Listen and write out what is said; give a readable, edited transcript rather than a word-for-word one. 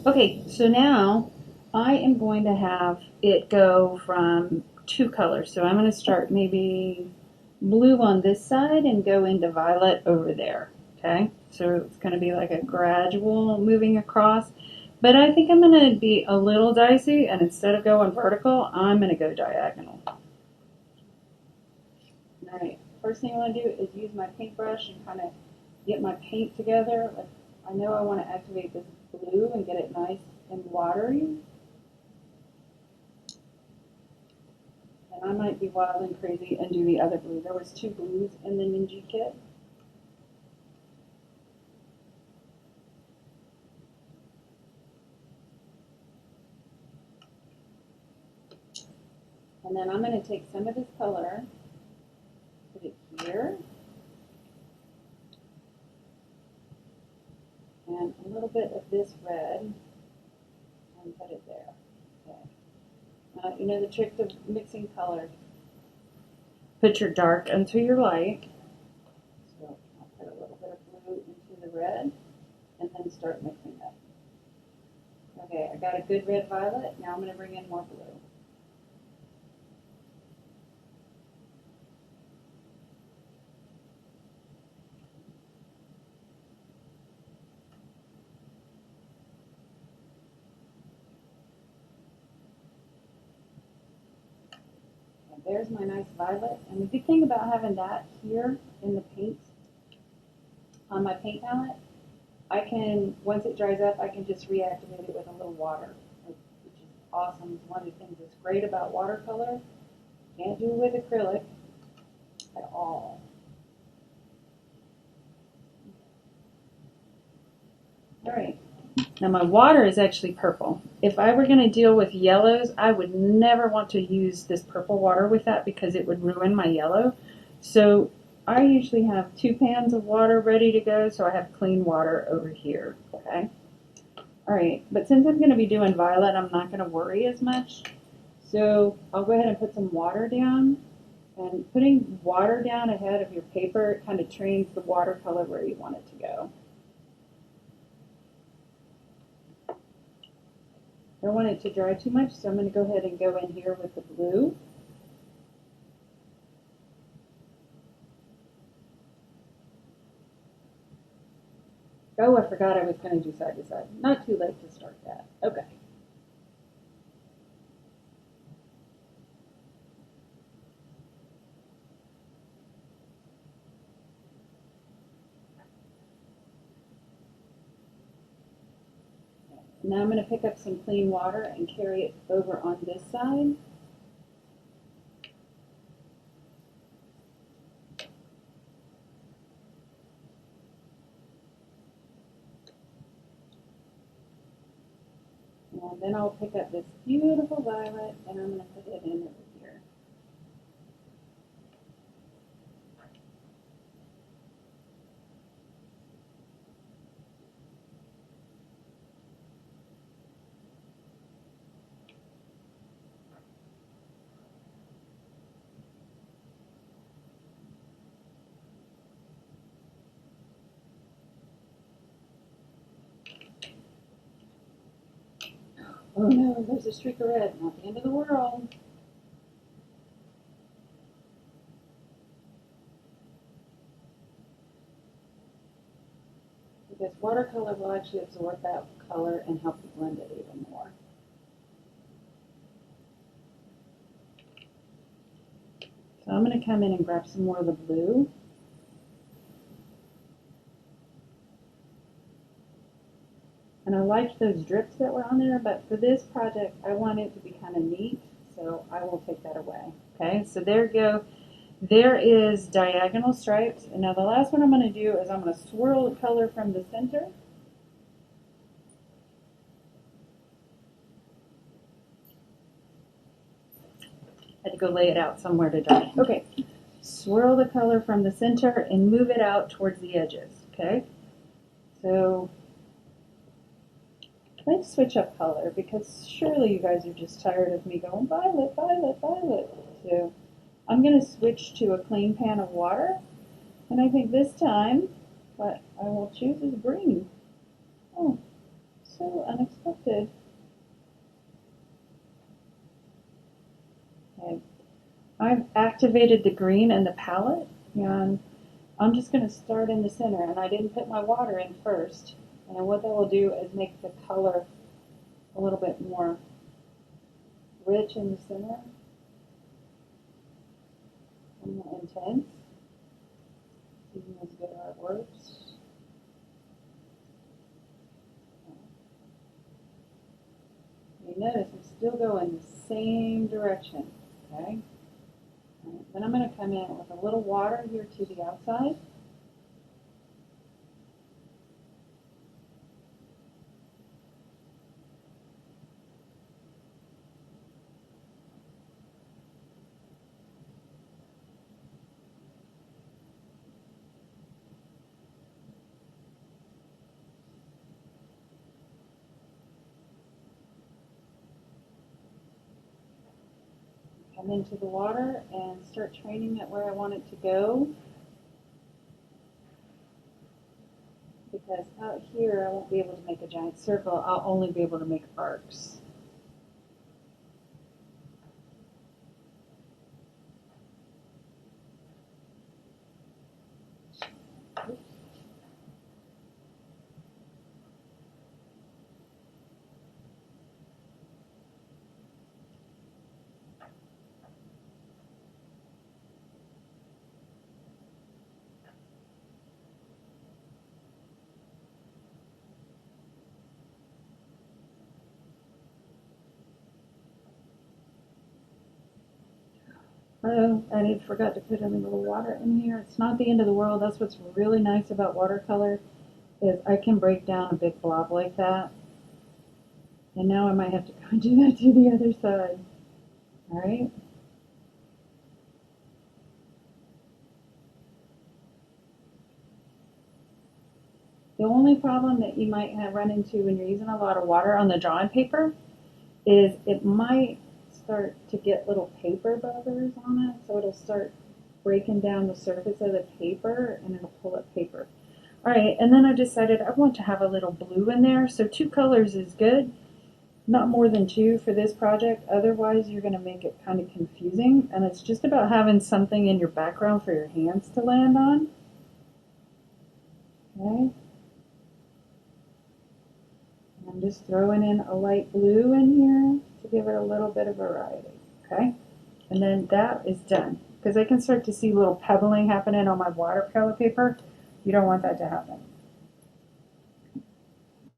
Okay, so now I am going to have it go from two colors. So I'm going to start maybe blue on this side and go into violet over there. Okay, so it's going to be like a gradual moving across. But I think I'm going to be a little dicey, and instead of going vertical, I'm going to go diagonal. All right, first thing I want to do is use my paintbrush and kind of get my paint together. Like, I know I want to activate this blue and get it nice and watery. And I might be wild and crazy and do the other blue. There was two blues in the Ninja kit. And then I'm going to take some of this color, put it here, and a little bit of this red, and put it there. Okay. You know the trick of mixing colors. Put your dark into your light. So I'll put a little bit of blue into the red, and then start mixing it. Okay, I got a good red violet. Now I'm going to bring in more blue. And there's my nice violet. And the good thing about having that here in the paint, on my paint palette, I can, once it dries up, I can just reactivate it with a little water, which is awesome. One of the things that's great about watercolor, can't do with acrylic at all. All right, now my water is actually purple. If I were going to deal with yellows, I would never want to use this purple water with that because it would ruin my yellow. So I usually have 2 pans of water ready to go, so I have clean water over here, okay? All right, but since I'm going to be doing violet, I'm not going to worry as much. So I'll go ahead and put some water down. And putting water down ahead of your paper kind of trains the watercolor where you want it to go. I don't want it to dry too much, so I'm going to go ahead and go in here with the blue. Oh, I forgot I was going to do side to side. Not too late to start that. Okay. Now I'm going to pick up some clean water and carry it over on this side. And then I'll pick up this beautiful violet and I'm going to put it in over here. Oh no, there's a streak of red. Not the end of the world. Because watercolor will actually absorb that color and help you blend it even more. So I'm going to come in and grab some more of the blue. And I liked those drips that were on there, but for this project, I want it to be kind of neat, so I will take that away. Okay, so there you go. There is diagonal stripes. And now the last one I'm going to do is I'm going to swirl the color from the center. I had to go lay it out somewhere to dry. Okay, swirl the color from the center and move it out towards the edges. Okay, so let's switch up color because surely you guys are just tired of me going violet, violet, violet. So I'm going to switch to a clean pan of water, and I think this time what I will choose is green. Oh, so unexpected. Okay. I've activated the green in the palette, and I'm just going to start in the center, and I didn't put my water in first. And what that will do is make the color a little bit more rich in the center and more intense. Using those good artworks. You notice I'm still going the same direction, okay? Right, then I'm going to come in with a little water here to the outside. Come into the water and start training it where I want it to go. Because out here I won't be able to make a giant circle, I'll only be able to make arcs. Oh, I forgot to put a little water in here. It's not the end of the world. That's what's really nice about watercolor, is I can break down a big blob like that. And now I might have to go and do that to the other side. All right. The only problem that you might have run into when you're using a lot of water on the drawing paper is it might start to get little paper buggers on it, so it'll start breaking down the surface of the paper and it'll pull up paper. All right, and then I decided I want to have a little blue in there, so 2 colors is good. Not more than 2 for this project, otherwise you're going to make it kind of confusing, and it's just about having something in your background for your hands to land on. Okay. I'm just throwing in a light blue in here to give it a little bit of variety, okay? And then that is done, because I can start to see little pebbling happening on my watercolor paper. You don't want that to happen.